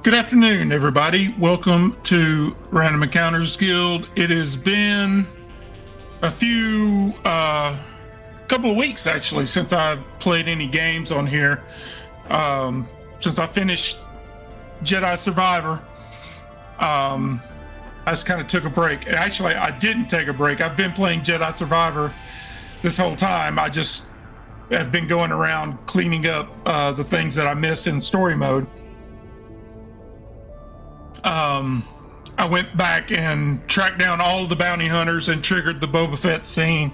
Good afternoon, everybody. Welcome to Random Encounters Guild. It has been a couple of weeks actually since I've played any games on here. Since I finished Jedi Survivor, I just kind of took a break. Actually, I didn't take a break. I've been playing Jedi Survivor this whole time. I just have been going around cleaning up the things that I missed in story mode. I went back and tracked down all of the bounty hunters and triggered the Boba Fett scene,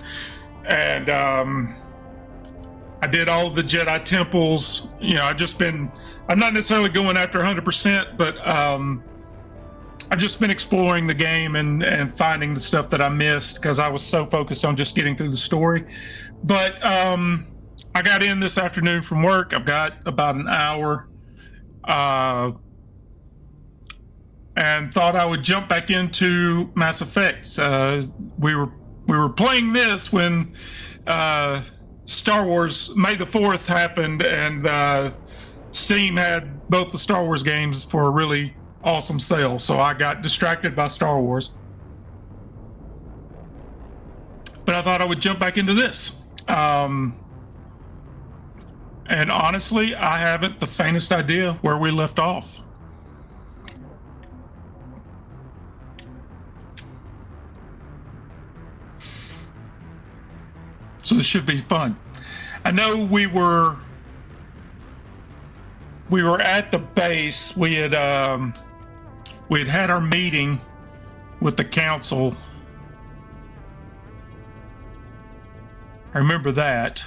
and I did all of the Jedi temples. You know, I'm not necessarily going after 100%, but I've just been exploring the game and finding the stuff that I missed because I was so focused on just getting through the story. But I got in this afternoon from work. I've got about an hour. And thought I would jump back into Mass Effect. We were playing this when Star Wars May the 4th happened, and Steam had both the Star Wars games for a really awesome sale. So I got distracted by Star Wars, but I thought I would jump back into this. And honestly, I haven't the faintest idea where we left off. So this should be fun. I know we were at the base. We had had our meeting with the council. I remember that.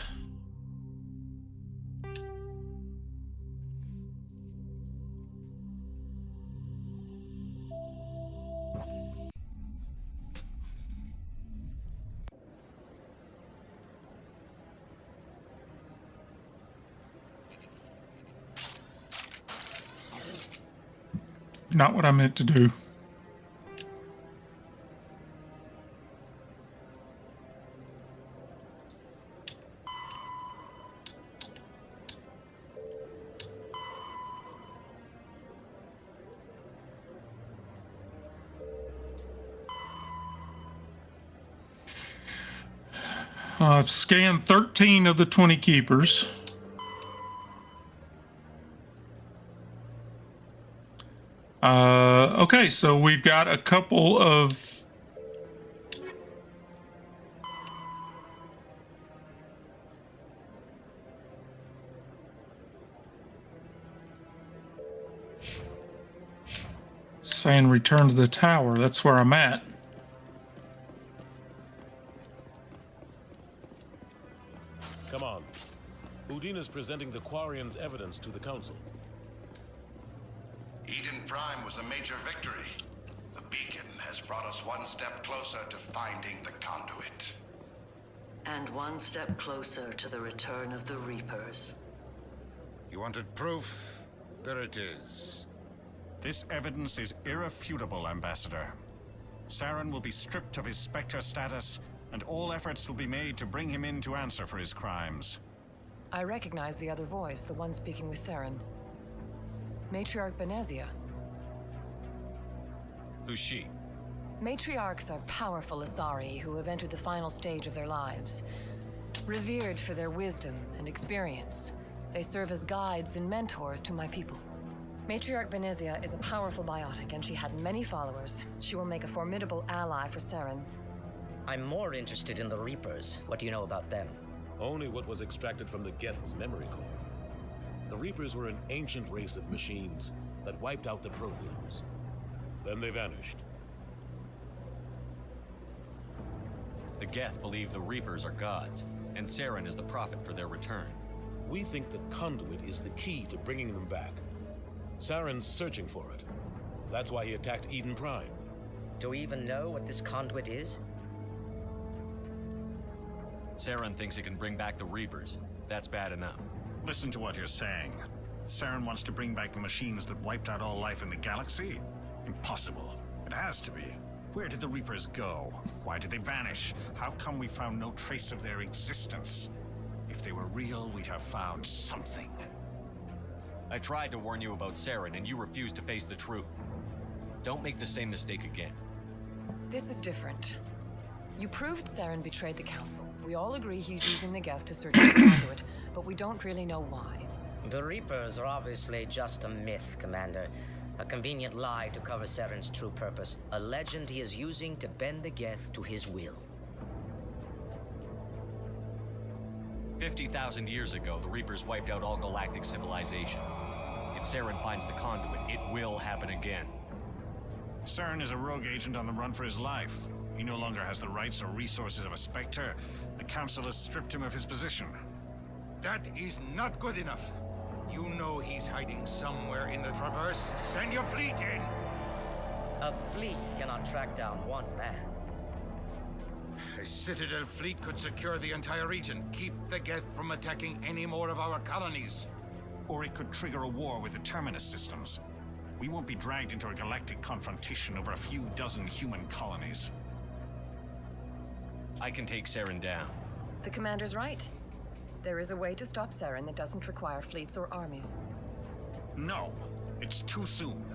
Not what I meant to do. I've scanned 13 of the 20 keepers. Okay, so we've got a couple of saying return to the tower. That's where I'm at. Come on. Udine is presenting the Quarians' evidence to the Council. Eden Prime was a major victory. The beacon has brought us one step closer to finding the conduit. And one step closer to the return of the Reapers. You wanted proof? There it is. This evidence is irrefutable, Ambassador. Saren will be stripped of his Spectre status, and all efforts will be made to bring him in to answer for his crimes. I recognize the other voice, the one speaking with Saren. Matriarch Benezia. Who's she? Matriarchs are powerful Asari who have entered the final stage of their lives. Revered for their wisdom and experience, they serve as guides and mentors to my people. Matriarch Benezia is a powerful biotic, and she had many followers. She will make a formidable ally for Saren. I'm more interested in the Reapers. What do you know about them? Only what was extracted from the Geth's memory core. The Reapers were an ancient race of machines that wiped out the Protheans. Then they vanished. The Geth believe the Reapers are gods, and Saren is the prophet for their return. We think the conduit is the key to bringing them back. Saren's searching for it. That's why he attacked Eden Prime. Do we even know what this conduit is? Saren thinks it can bring back the Reapers. That's bad enough. Listen to what you're saying. Saren wants to bring back the machines that wiped out all life in the galaxy? Impossible. It has to be. Where did the Reapers go? Why did they vanish? How come we found no trace of their existence? If they were real, we'd have found something. I tried to warn you about Saren, and you refused to face the truth. Don't make the same mistake again. This is different. You proved Saren betrayed the Council. We all agree he's using the Geth to search for the conduit, but we don't really know why. The Reapers are obviously just a myth, Commander. A convenient lie to cover Saren's true purpose. A legend he is using to bend the Geth to his will. 50,000 years ago, the Reapers wiped out all galactic civilization. If Saren finds the conduit, it will happen again. Saren is a rogue agent on the run for his life. He no longer has the rights or resources of a Spectre. The Council has stripped him of his position. That is not good enough. You know he's hiding somewhere in the Traverse. Send your fleet in! A fleet cannot track down one man. A Citadel fleet could secure the entire region. Keep the Geth from attacking any more of our colonies. Or it could trigger a war with the Terminus systems. We won't be dragged into a galactic confrontation over a few dozen human colonies. I can take Saren down. The Commander's right. There is a way to stop Saren that doesn't require fleets or armies. No, it's too soon.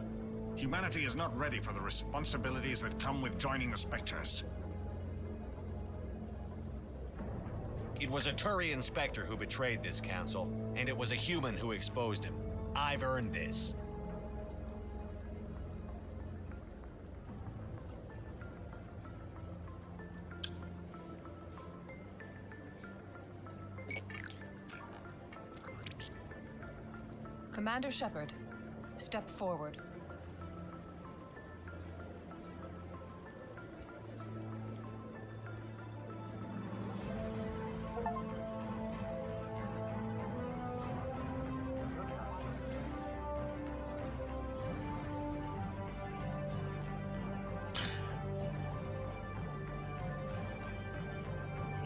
Humanity is not ready for the responsibilities that come with joining the Spectres. It was a Turian Spectre who betrayed this council, and it was a human who exposed him. I've earned this. Commander Shepard, step forward.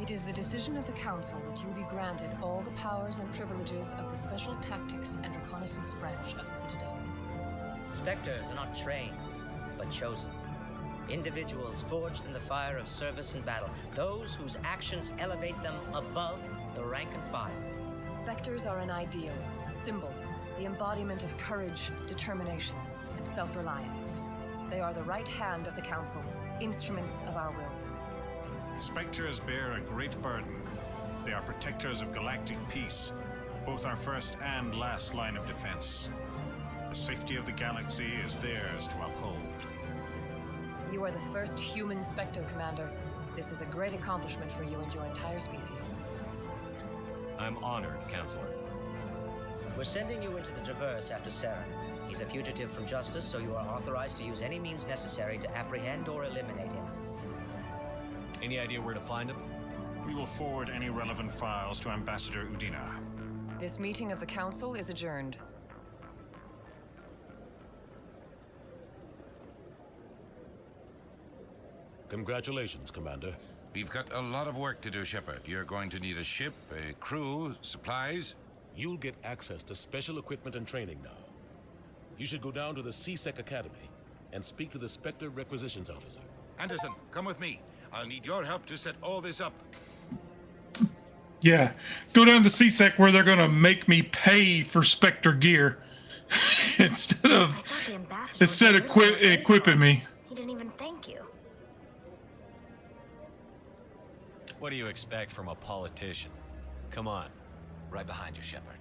It is the decision of the Council that you be granted all the powers and privileges of the Special Tactics and Reconnaissance Branch of the Citadel. Spectres are not trained, but chosen. Individuals forged in the fire of service and battle. Those whose actions elevate them above the rank and file. Spectres are an ideal, a symbol, the embodiment of courage, determination, and self-reliance. They are the right hand of the Council, instruments of our will. Spectres bear a great burden. They are protectors of galactic peace, both our first and last line of defense. The safety of the galaxy is theirs to uphold. You are the first human Spectre, Commander. This is a great accomplishment for you and your entire species. I'm honored, Counselor. We're sending you into the Traverse after Saren. He's a fugitive from justice, so you are authorized to use any means necessary to apprehend or eliminate him. Any idea where to find him? We will forward any relevant files to Ambassador Udina. This meeting of the Council is adjourned. Congratulations, Commander. We've got a lot of work to do, Shepard. You're going to need a ship, a crew, supplies. You'll get access to special equipment and training now. You should go down to the CSEC Academy and speak to the Spectre Requisitions Officer. Anderson, come with me. I'll need your help to set all this up. Yeah, go down to CSEC where they're gonna make me pay for Spectre gear instead of equipping me. He didn't even thank you. What do you expect from a politician? Come on. Right behind you, Shepard.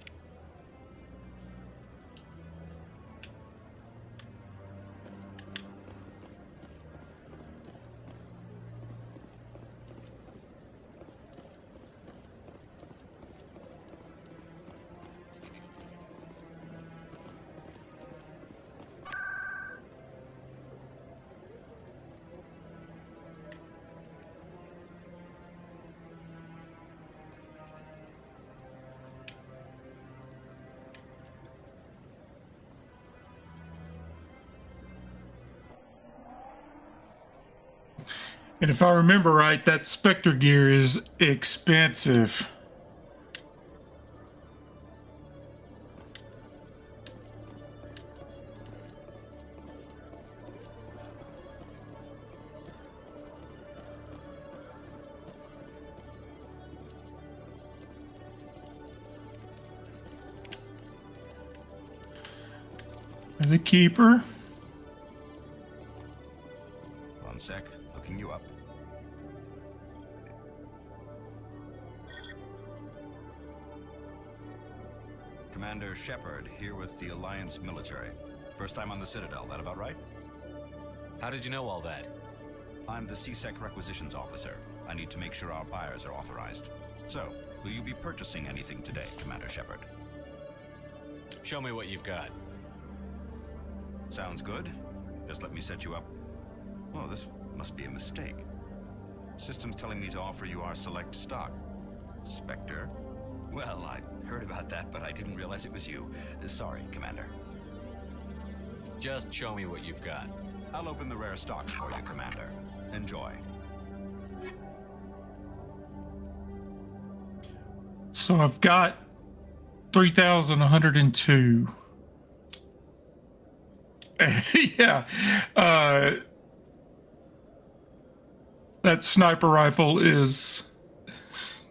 And if I remember right, that Spectre gear is expensive. The keeper. One sec, looking you up. Commander Shepard, here with the Alliance military. First time on the Citadel, that about right? How did you know all that? I'm the CSEC requisitions officer. I need to make sure our buyers are authorized. So, will you be purchasing anything today, Commander Shepard? Show me what you've got. Sounds good. Just let me set you up. Well, this must be a mistake. System's telling me to offer you our select stock. Spectre? Well, I heard about that, but I didn't realize it was you. Sorry, Commander. Just show me what you've got. I'll open the rare stock for you, Commander. Enjoy. So I've got 3,102. Yeah. That sniper rifle is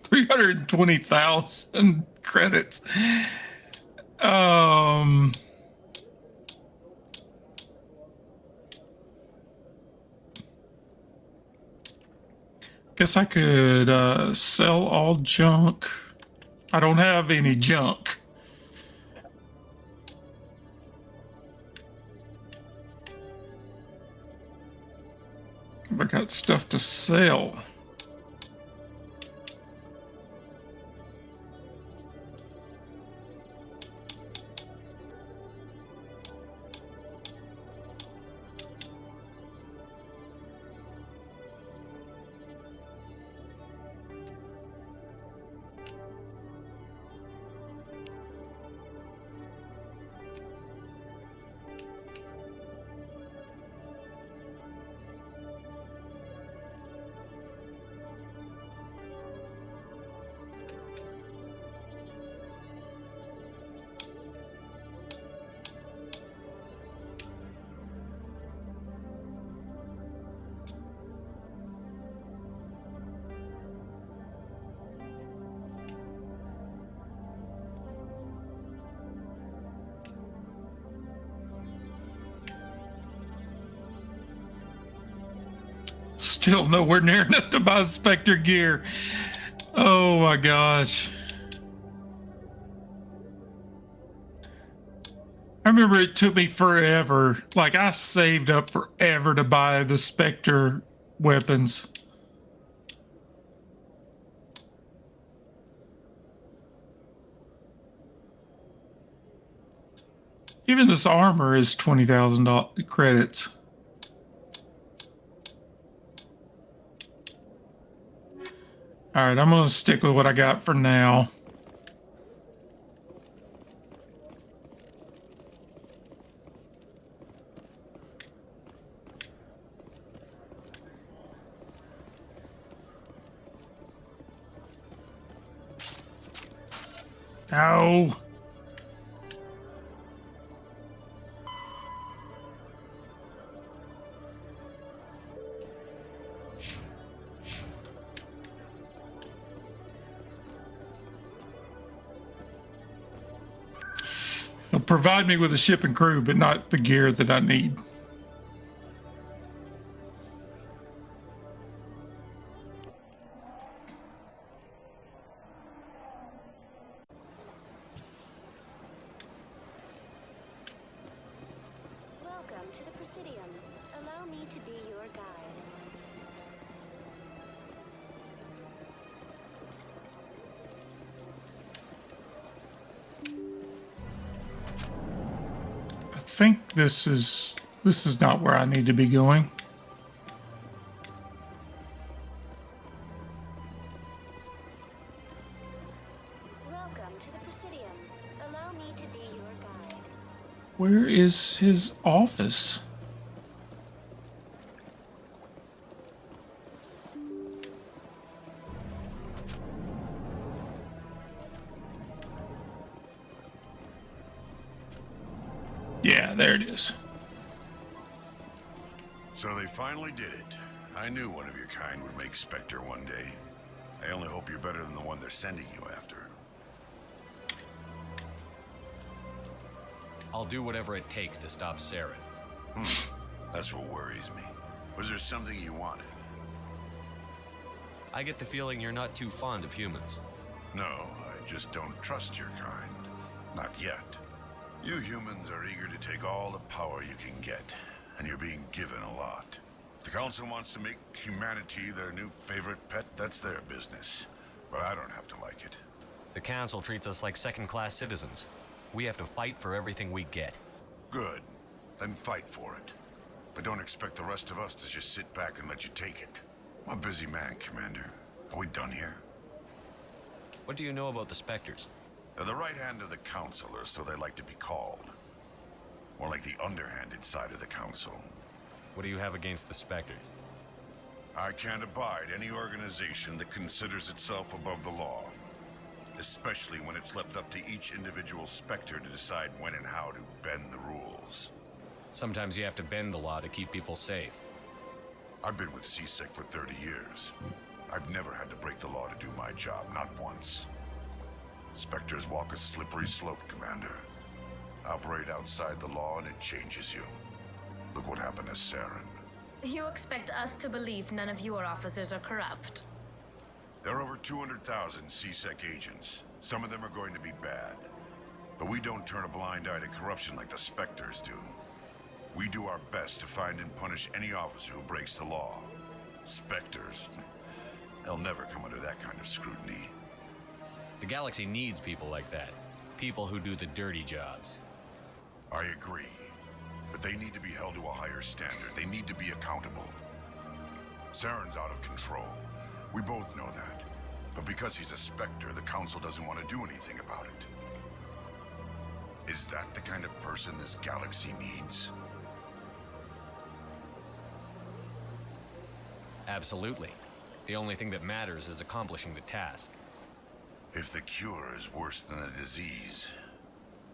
320,000 credits. Guess I could sell all junk. I don't have any junk. I got stuff to sell. Still nowhere near enough to buy Spectre gear. Oh my gosh. I remember it took me forever. Like, I saved up forever to buy the Spectre weapons. Even this armor is 20,000 credits. All right, I'm going to stick with what I got for now. Ow. It'll provide me with a ship and crew, but not the gear that I need. Welcome to the Presidium. Allow me to be your guide. I think this is not where I need to be going. Welcome to the Presidium. Allow me to be your guide. Where is his office? Yeah, there it is. So they finally did it. I knew one of your kind would make Spectre one day. I only hope you're better than the one they're sending you after. I'll do whatever it takes to stop Saren. That's what worries me. Was there something you wanted? I get the feeling you're not too fond of humans. No, I just don't trust your kind. Not yet. You humans are eager to take all the power you can get, and you're being given a lot. If the Council wants to make humanity their new favorite pet, that's their business. But I don't have to like it. The Council treats us like second-class citizens. We have to fight for everything we get. Good. Then fight for it. But don't expect the rest of us to just sit back and let you take it. I'm a busy man, Commander. Are we done here? What do you know about the Spectres? They're the right hand of the Council, or so they like to be called. More like the underhanded side of the Council. What do you have against the Spectres? I can't abide any organization that considers itself above the law. Especially when it's left up to each individual Spectre to decide when and how to bend the rules. Sometimes you have to bend the law to keep people safe. I've been with CSEC for 30 years. I've never had to break the law to do my job, not once. Spectres walk a slippery slope, Commander. Operate outside the law and it changes you. Look what happened to Saren. You expect us to believe none of your officers are corrupt? There are over 200,000 CSEC agents. Some of them are going to be bad. But we don't turn a blind eye to corruption like the Spectres do. We do our best to find and punish any officer who breaks the law. Spectres, they'll never come under that kind of scrutiny. The galaxy needs people like that. People who do the dirty jobs. I agree. But they need to be held to a higher standard. They need to be accountable. Saren's out of control. We both know that. But because he's a Spectre, the Council doesn't want to do anything about it. Is that the kind of person this galaxy needs? Absolutely. The only thing that matters is accomplishing the task. If the cure is worse than the disease,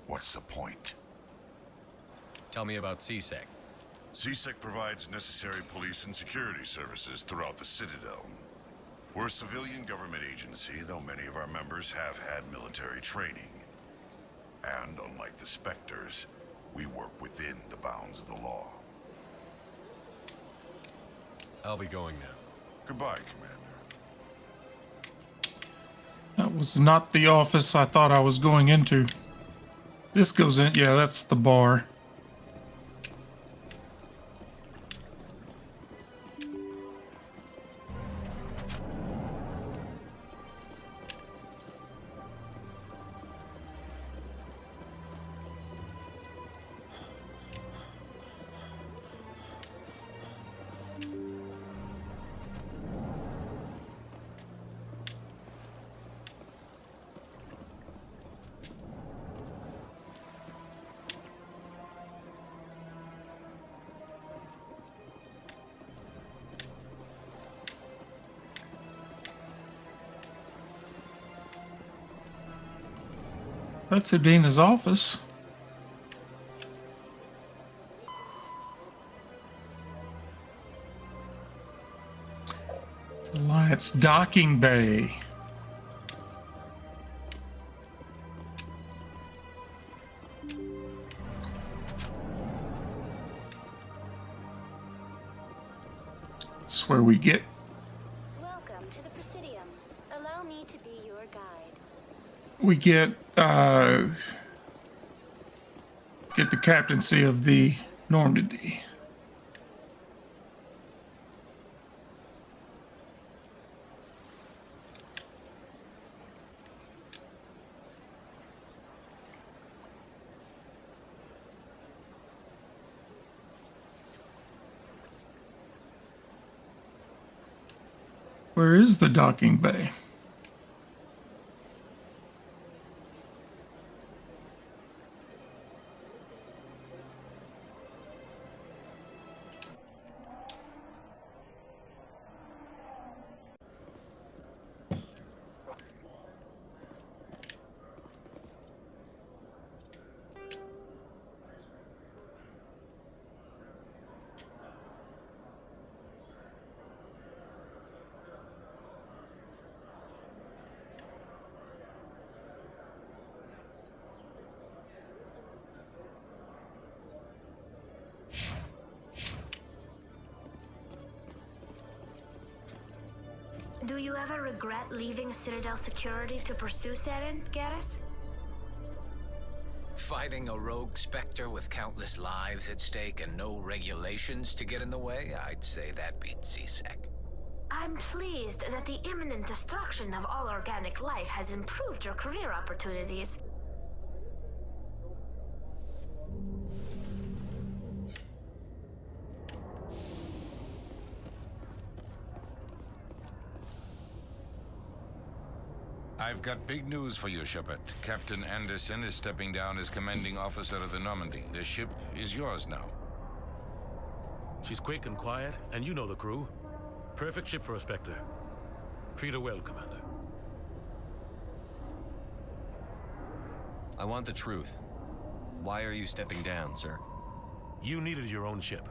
what's the point? Tell me about CSEC. CSEC provides necessary police and security services throughout the Citadel. We're a civilian government agency, though many of our members have had military training. And unlike the Spectres, we work within the bounds of the law. I'll be going now. Goodbye, Commander. That was not the office I thought I was going into. This goes in, yeah, that's the bar. That's Udina's office. Alliance docking bay. That's where we get. Welcome to the Presidium. Allow me to be your guide. We get the captaincy of the Normandy. Where is the docking bay? Do you ever regret leaving Citadel Security to pursue Saren, Garrus? Fighting a rogue Spectre with countless lives at stake and no regulations to get in the way? I'd say that beats CSEC. I'm pleased that the imminent destruction of all organic life has improved your career opportunities. I've got big news for you, Shepard. Captain Anderson is stepping down as commanding officer of the Normandy. The ship is yours now. She's quick and quiet, and you know the crew. Perfect ship for a Spectre. Treat her well, Commander. I want the truth. Why are you stepping down, sir? You needed your own ship.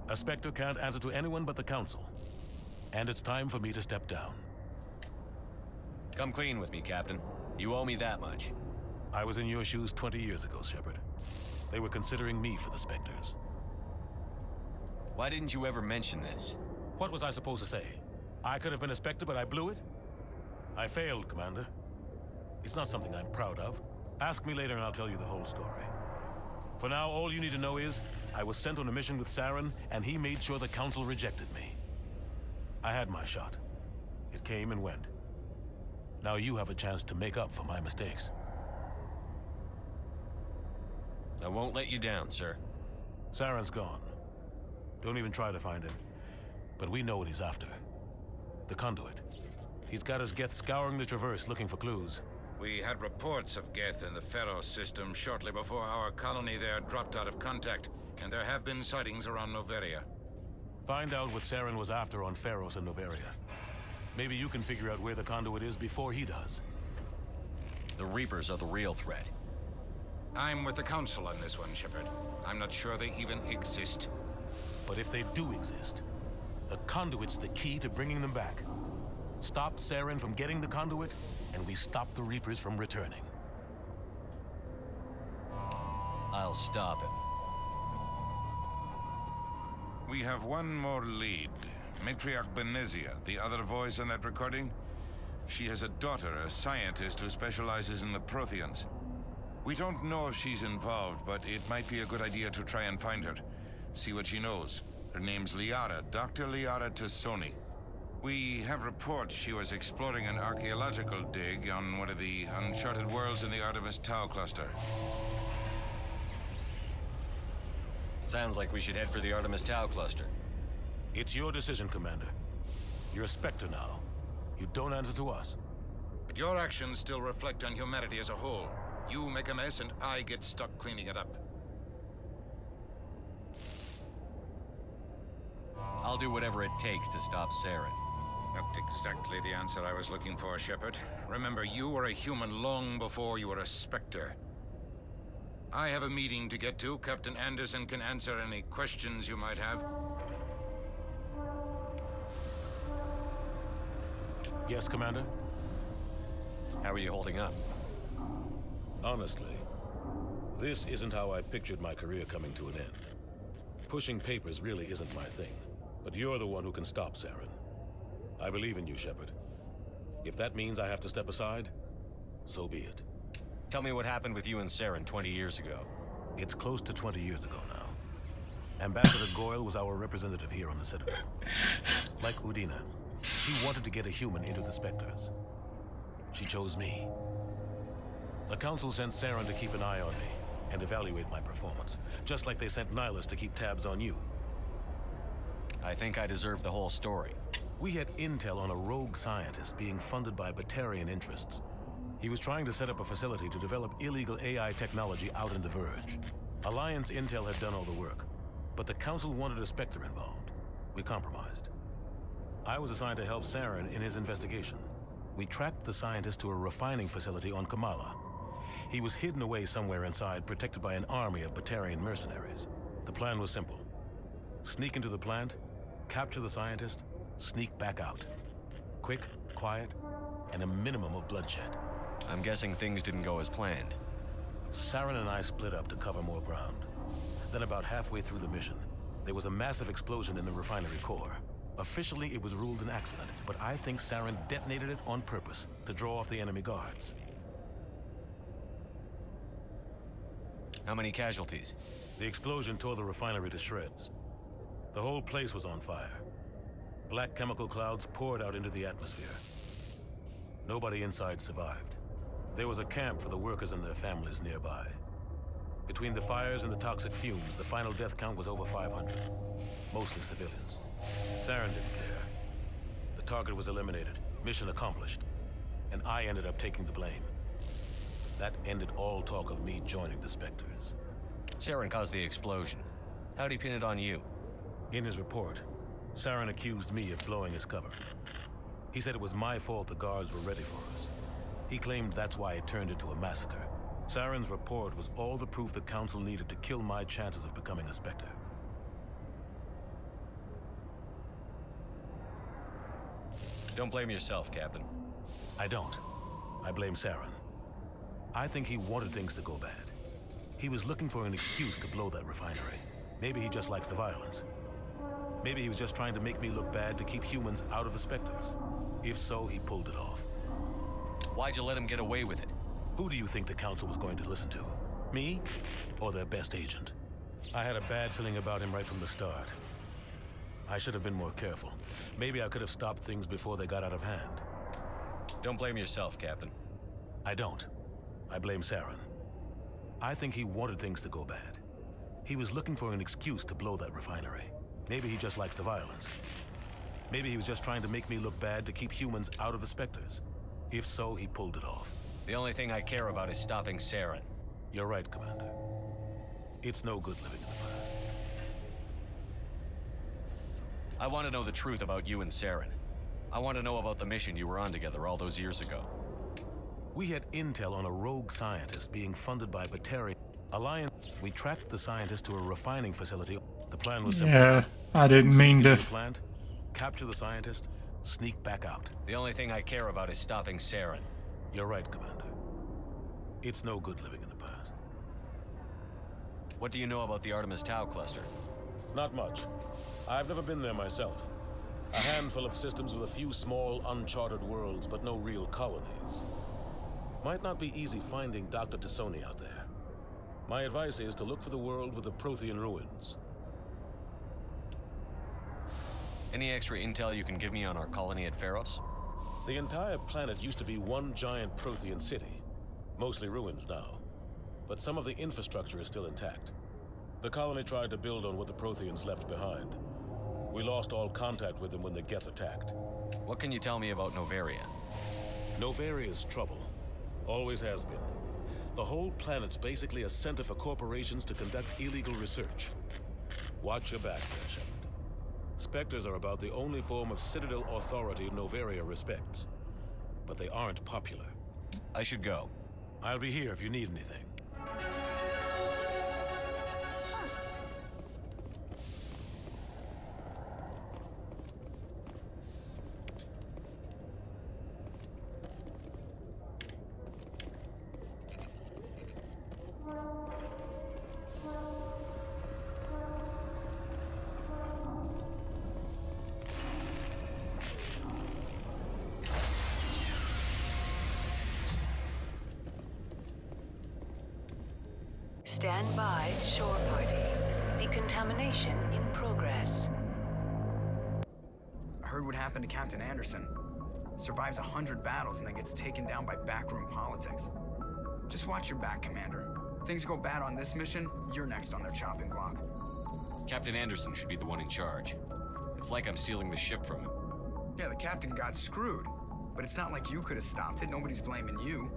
A Spectre can't answer to anyone but the Council. And it's time for me to step down. Come clean with me, Captain. You owe me that much. I was in your shoes 20 years ago, Shepard. They were considering me for the Spectres. Why didn't you ever mention this? What was I supposed to say? I could have been a Spectre, but I blew it? I failed, Commander. It's not something I'm proud of. Ask me later and I'll tell you the whole story. For now, all you need to know is, I was sent on a mission with Saren, and he made sure the Council rejected me. I had my shot. It came and went. Now you have a chance to make up for my mistakes. I won't let you down, sir. Saren's gone. Don't even try to find him. But we know what he's after. The Conduit. He's got his Geth scouring the Traverse looking for clues. We had reports of Geth in the Pharaoh system shortly before our colony there dropped out of contact, and there have been sightings around Noveria. Find out what Saren was after on Pharos and Noveria. Maybe you can figure out where the Conduit is before he does. The Reapers are the real threat. I'm with the Council on this one, Shepard. I'm not sure they even exist. But if they do exist, the Conduit's the key to bringing them back. Stop Saren from getting the Conduit, and we stop the Reapers from returning. I'll stop him. We have one more lead. Matriarch Benezia, the other voice on that recording. She has a daughter, a scientist who specializes in the Protheans. We don't know if she's involved, but it might be a good idea to try and find her. See what she knows. Her name's Liara, Dr. Liara Tassoni. We have reports she was exploring an archaeological dig on one of the uncharted worlds in the Artemis Tau cluster. Sounds like we should head for the Artemis Tau cluster. It's your decision, Commander. You're a Spectre now. You don't answer to us. But your actions still reflect on humanity as a whole. You make a mess and I get stuck cleaning it up. I'll do whatever it takes to stop Saren. Not exactly the answer I was looking for, Shepard. Remember, you were a human long before you were a Spectre. I have a meeting to get to. Captain Anderson can answer any questions you might have. Yes, Commander? How are you holding up? Honestly, this isn't how I pictured my career coming to an end. Pushing papers really isn't my thing, but you're the one who can stop Saren. I believe in you, Shepard. If that means I have to step aside, so be it. Tell me what happened with you and Saren 20 years ago. It's close to 20 years ago now. Ambassador Goyle was our representative here on the Citadel. Like Udina, she wanted to get a human into the Spectres. She chose me. The Council sent Saren to keep an eye on me and evaluate my performance, just like they sent Nihilus to keep tabs on you. I think I deserve the whole story. We had intel on a rogue scientist being funded by Batarian interests. He was trying to set up a facility to develop illegal AI technology out in the Verge. Alliance intel had done all the work, but the Council wanted a Spectre involved. We compromised. I was assigned to help Saren in his investigation. We tracked the scientist to a refining facility on Kamala. He was hidden away somewhere inside, protected by an army of Batarian mercenaries. The plan was simple. Sneak into the plant, capture the scientist, sneak back out. Quick, quiet, and a minimum of bloodshed. I'm guessing things didn't go as planned. Saren and I split up to cover more ground. Then about halfway through the mission, there was a massive explosion in the refinery core. Officially, it was ruled an accident, but I think Saren detonated it on purpose to draw off the enemy guards. How many casualties? The explosion tore the refinery to shreds. The whole place was on fire. Black chemical clouds poured out into the atmosphere. Nobody inside survived. There was a camp for the workers and their families nearby. Between the fires and the toxic fumes, the final death count was over 500. Mostly civilians. Saren didn't care. The target was eliminated, mission accomplished, and I ended up taking the blame. That ended all talk of me joining the Spectres. Saren caused the explosion. How'd he pin it on you? In his report, Saren accused me of blowing his cover. He said it was my fault the guards were ready for us. He claimed that's why it turned into a massacre. Saren's report was all the proof the Council needed to kill my chances of becoming a Spectre. Don't blame yourself, Captain. I don't. I blame Saren. I think he wanted things to go bad. He was looking for an excuse to blow that refinery. Maybe he just likes the violence. Maybe he was just trying to make me look bad to keep humans out of the Spectres. If so, he pulled it off. Why'd you let him get away with it? Who do you think the Council was going to listen to? Me? Or their best agent? I had a bad feeling about him right from the start. I should have been more careful. Maybe I could have stopped things before they got out of hand. Don't blame yourself, Captain. I don't. I blame Saren. I think he wanted things to go bad. He was looking for an excuse to blow that refinery. Maybe he just likes the violence. Maybe he was just trying to make me look bad to keep humans out of the Spectres. If so, he pulled it off. The only thing I care about is stopping Saren. You're right, Commander. It's no good living in the past. I want to know the truth about you and Saren. I want to know about the mission you were on together all those years ago. We had intel on a rogue scientist being funded by Batarian Alliance. We tracked the scientist to a refining facility. The plan was simple. Yeah, I didn't mean to. Plant, capture the scientist, sneak back out. The only thing I care about is stopping Saren. You're right, Commander. It's no good living in the past. What do you know about the Artemis Tau cluster? Not much. I've never been there myself. A handful of systems with a few small, uncharted worlds, but no real colonies. Might not be easy finding Dr. T'Soni out there. My advice is to look for the world with the Prothean ruins. Any extra intel you can give me on our colony at Pharos? The entire planet used to be one giant Prothean city. Mostly ruins now. But some of the infrastructure is still intact. The colony tried to build on what the Protheans left behind. We lost all contact with them when the Geth attacked. What can you tell me about Noveria? Novaria's trouble. Always has been. The whole planet's basically a center for corporations to conduct illegal research. Watch your back there, Shepard. Spectres are about the only form of Citadel authority Noveria respects. But they aren't popular. I should go. I'll be here if you need anything. Stand by, shore party. Decontamination in progress. I heard what happened to Captain Anderson. Survives 100 battles and then gets taken down by backroom politics. Just watch your back, Commander. Things go bad on this mission, you're next on their chopping block. Captain Anderson should be the one in charge. It's like I'm stealing the ship from him. Yeah, the captain got screwed. But it's not like you could have stopped it. Nobody's blaming you.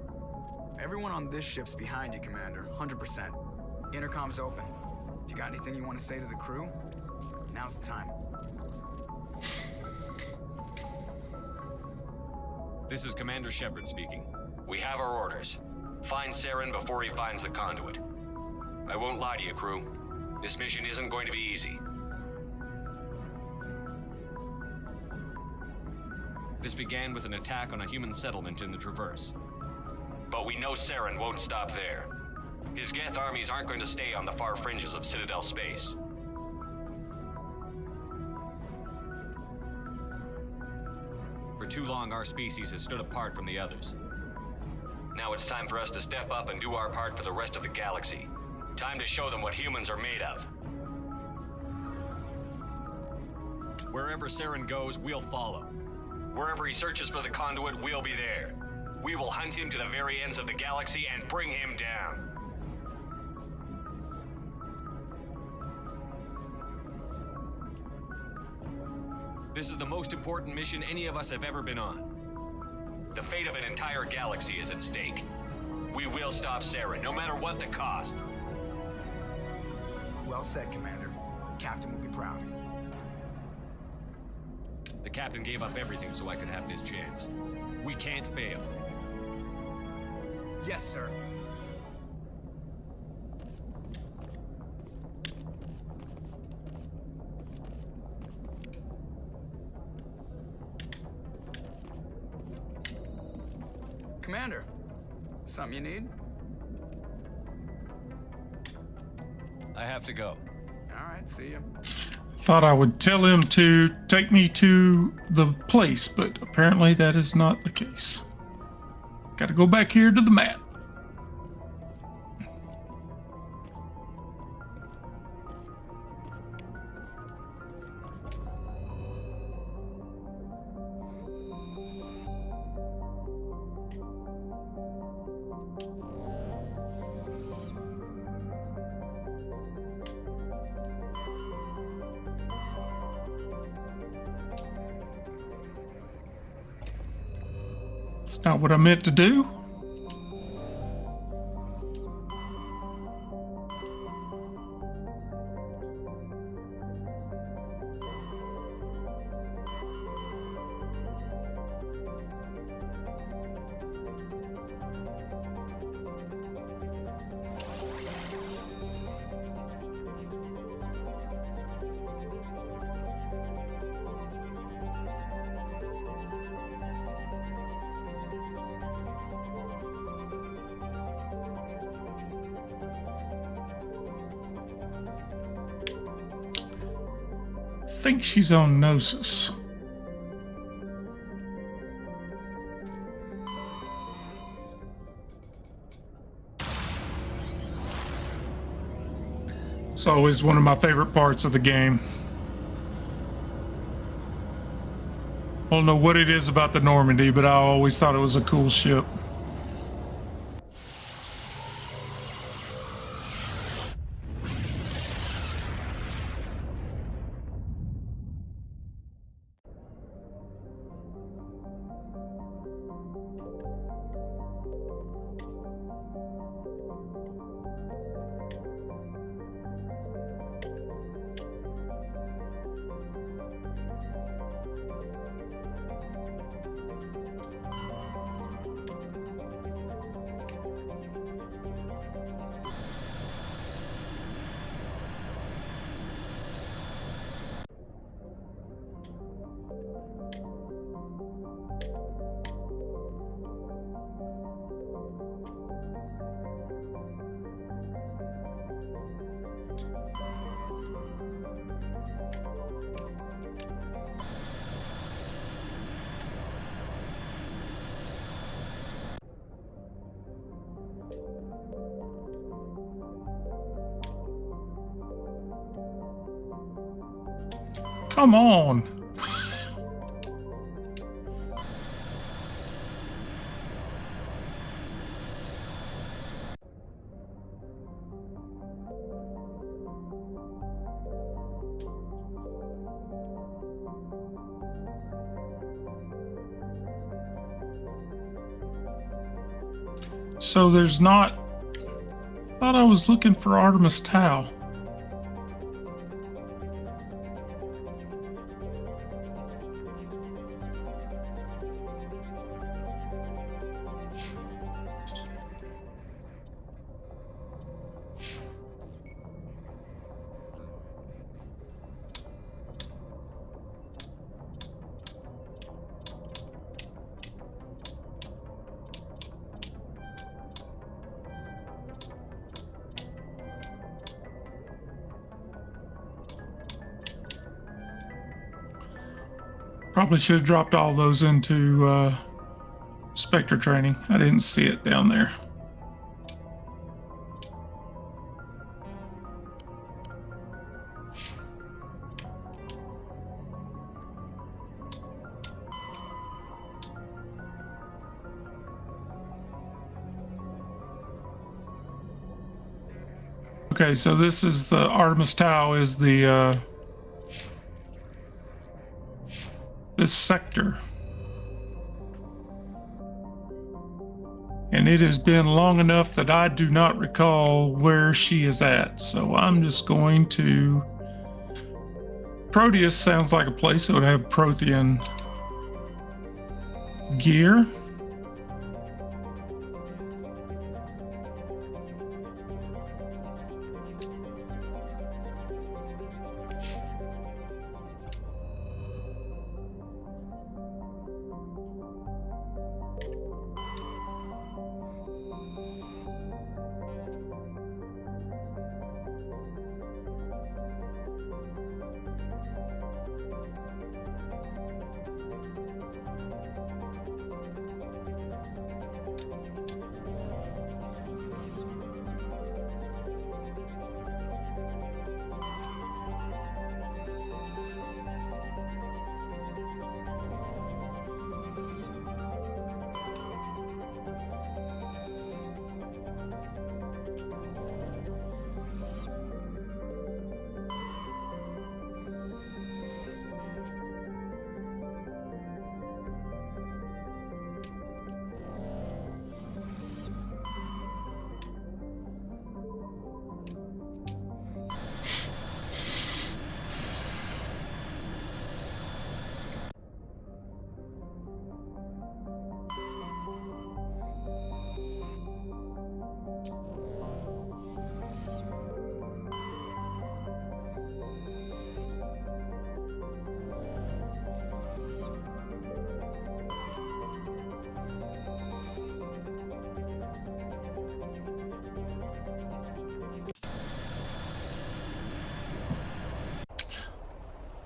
Everyone on this ship's behind you, Commander. 100%. Intercom's open. If you got anything you want to say to the crew, now's the time. This is Commander Shepard speaking. We have our orders. Find Saren before he finds the conduit. I won't lie to you, crew. This mission isn't going to be easy. This began with an attack on a human settlement in the Traverse. But we know Saren won't stop there. His Geth armies aren't going to stay on the far fringes of Citadel space. too long, our species has stood apart from the others. Now it's time for us to step up and do our part for the rest of the galaxy. Time to show them what humans are made of. Wherever Saren goes, we'll follow. Wherever he searches for the conduit, we'll be there. We will hunt him to the very ends of the galaxy and bring him down. This is the most important mission any of us have ever been on. The fate of an entire galaxy is at stake. We will stop Saren, no matter what the cost. Well said, Commander. Captain will be proud. The captain gave up everything so I could have this chance. We can't fail. Yes, sir. Commander, something you need? I have to go. All right, see you. Thought I would tell him to take me to the place, but apparently that is not the case. Gotta go back here to the map. It's not what I meant to do. I think she's on Gnosis. It's always one of my favorite parts of the game. I don't know what it is about the Normandy, but I always thought it was a cool ship. Come on. So there's not... I thought I was looking for Artemis Tau. Probably should have dropped all those into Spectre training. I didn't see it down there. Okay, so this is the Artemis Tau is the this sector. And it has been long enough that I do not recall where she is at. So I'm just going to... Proteus sounds like a place that would have Prothean gear.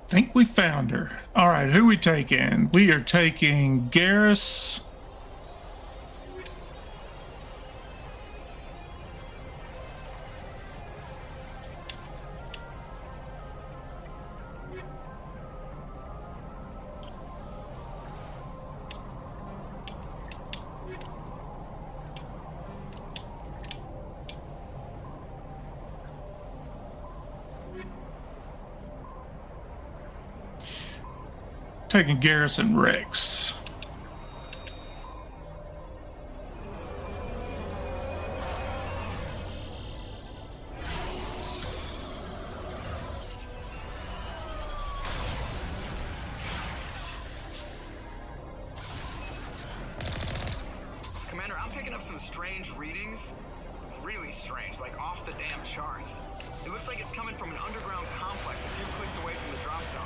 Think we found her. All right, who we taking? We are taking Garrus. Taking Garrison Rex. Commander, I'm picking up some strange readings. Really strange, like off the damn charts. It looks like it's coming from an underground complex a few clicks away from the drop zone.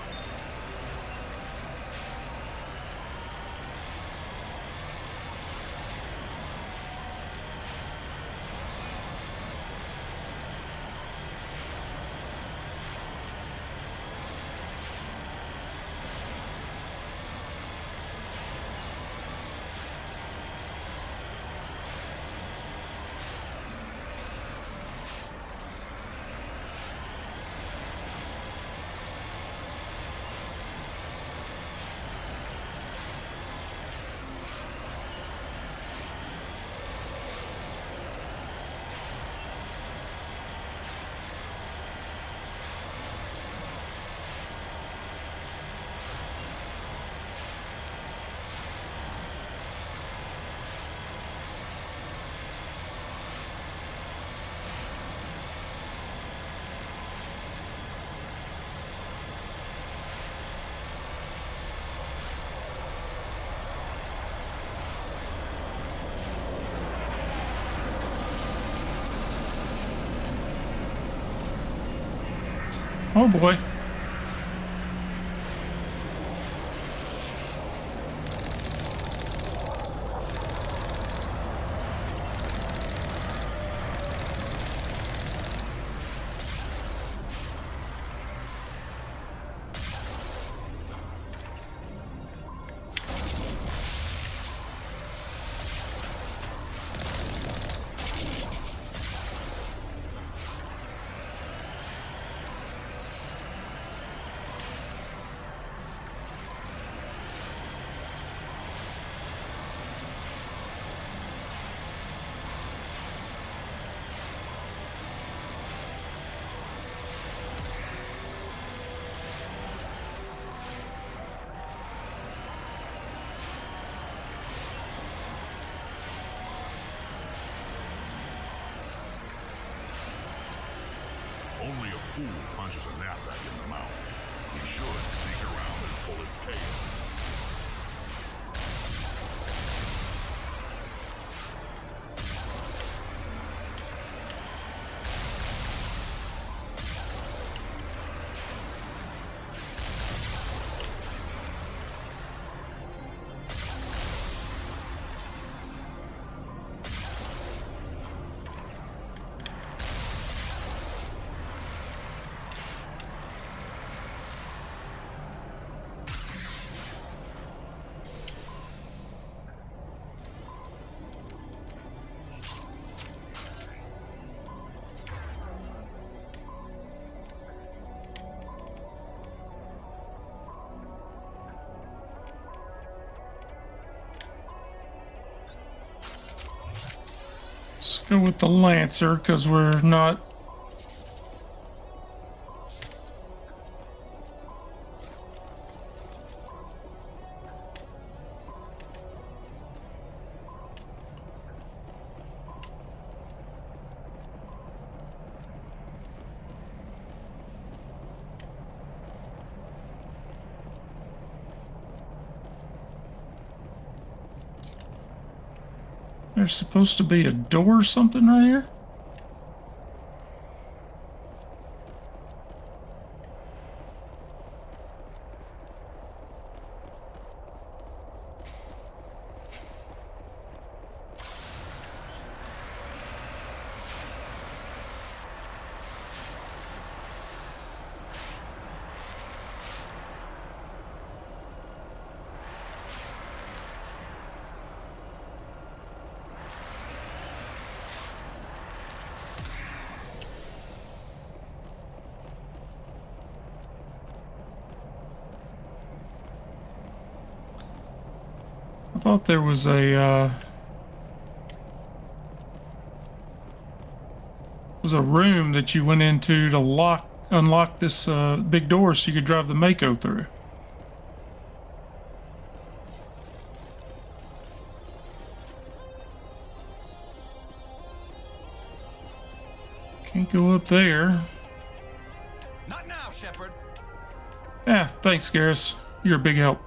Oh boy. fool punches a knapsack in the mouth, he should sneak around and pull its tail. Let's go with the Lancer, because we're not... There's supposed to be a door or something right here? I thought there was a room that you went into to unlock this big door so you could drive the Mako through. Can't go up there. Not now, Shepard. Yeah, thanks, Garrus. You're a big help.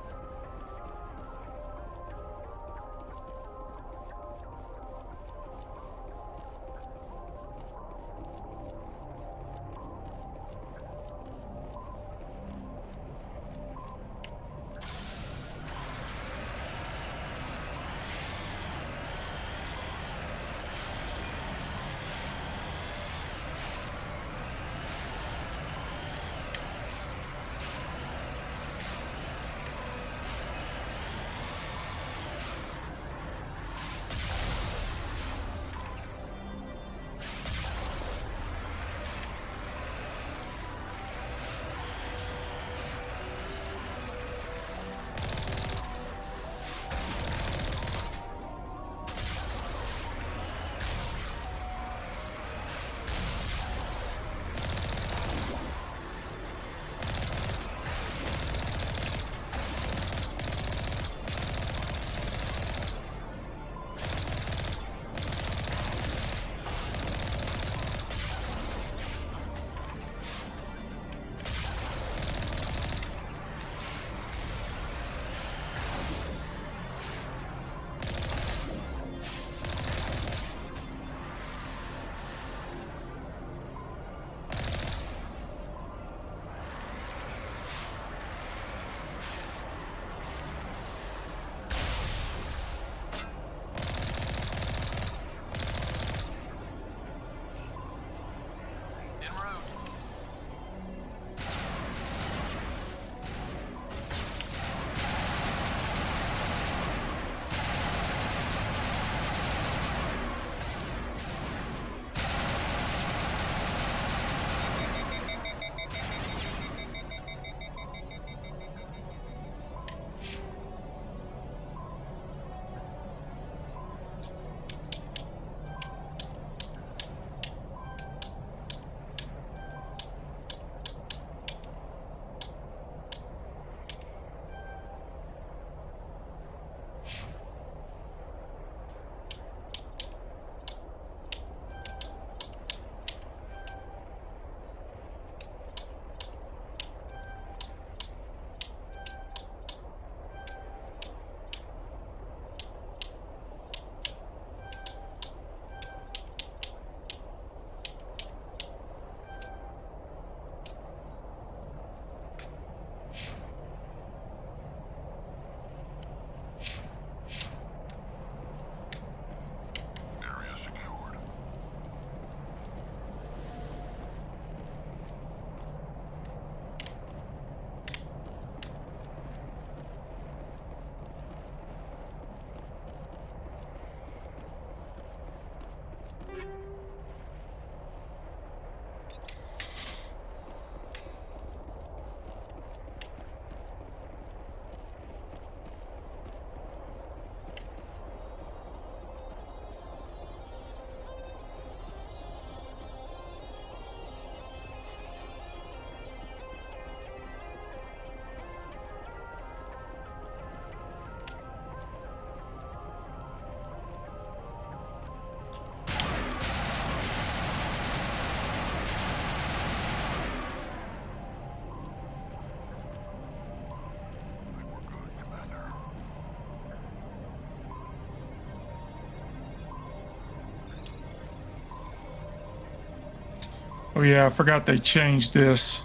Oh yeah, I forgot they changed this.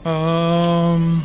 Um.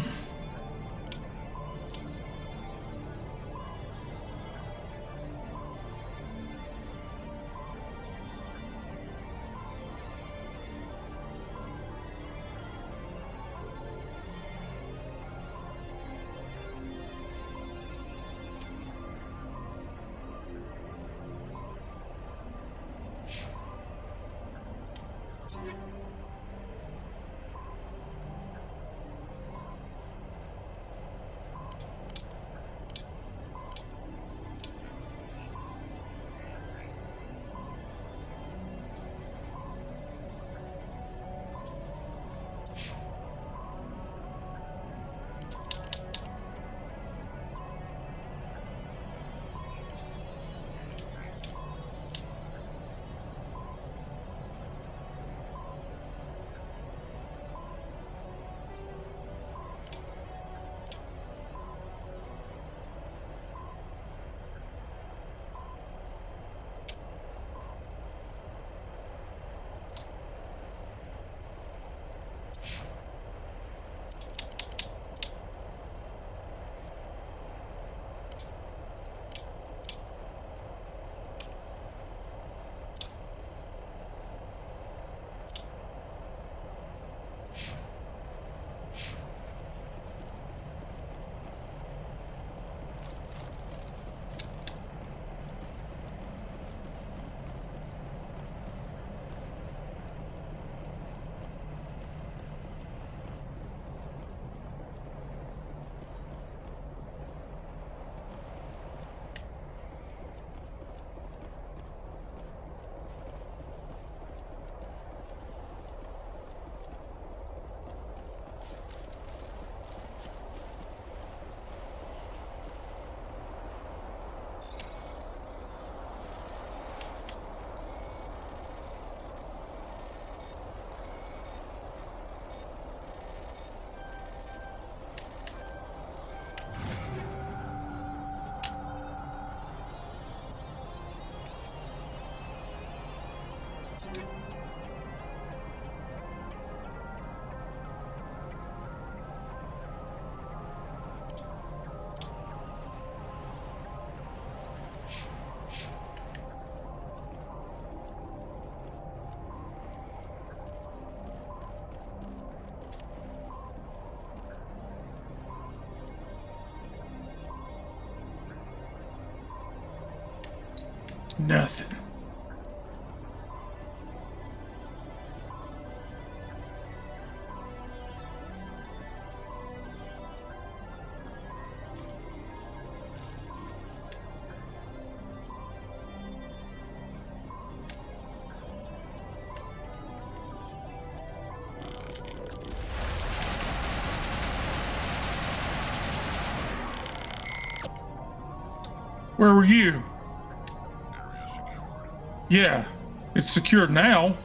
Nothing. Where were you? Area secured. Yeah, it's secured now.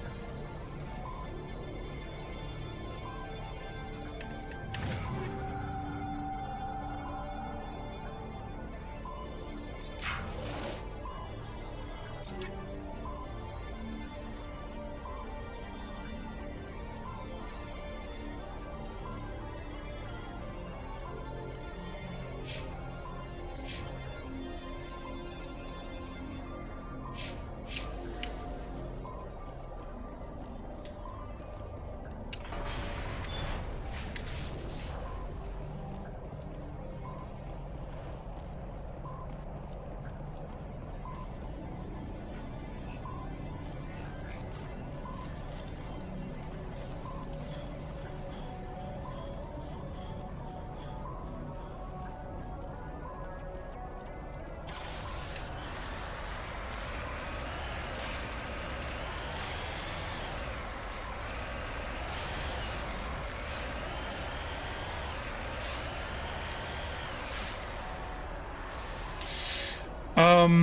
All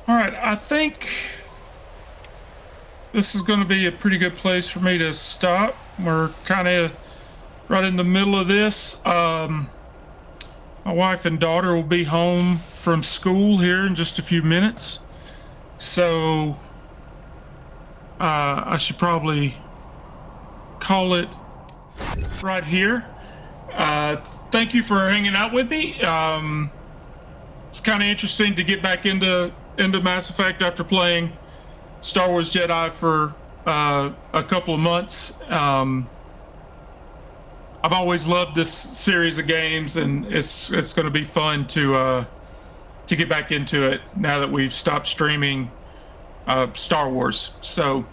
right, I think this is going to be a pretty good place for me to stop. We're kind of right in the middle of this. My wife and daughter will be home from school here in just a few minutes. So I should probably call it right here. Thank you for hanging out with me. It's kind of interesting to get back into Mass Effect after playing Star Wars Jedi for a couple of months. I've always loved this series of games, and it's going to be fun to get back into it now that we've stopped streaming Star Wars. So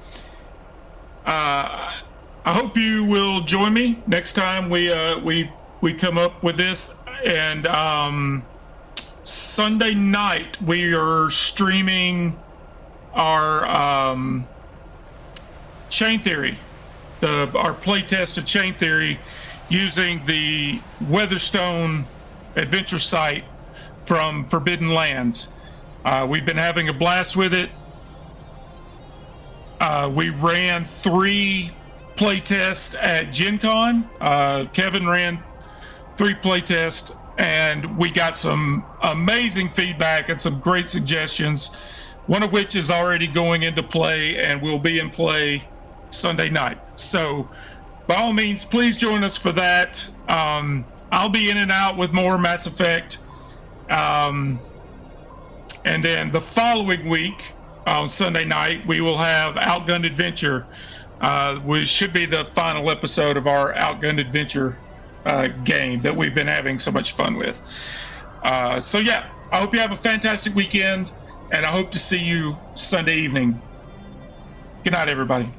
I hope you will join me next time we come up with this. And Sunday night we are streaming our Chain Theory, our playtest of Chain Theory, using the Weatherstone adventure site from Forbidden Lands. We've been having a blast with it. We ran 3 playtests at Gen Con. Kevin ran 3 playtests, and we got some amazing feedback and some great suggestions, one of which is already going into play and will be in play Sunday night. So by all means, please join us for that. I'll be in and out with more Mass Effect. And then the following week, on Sunday night, we will have Outgunned Adventure, which should be the final episode of our Outgunned Adventure game that we've been having so much fun with. So yeah, I hope you have a fantastic weekend, and I hope to see you Sunday evening. Good night, everybody.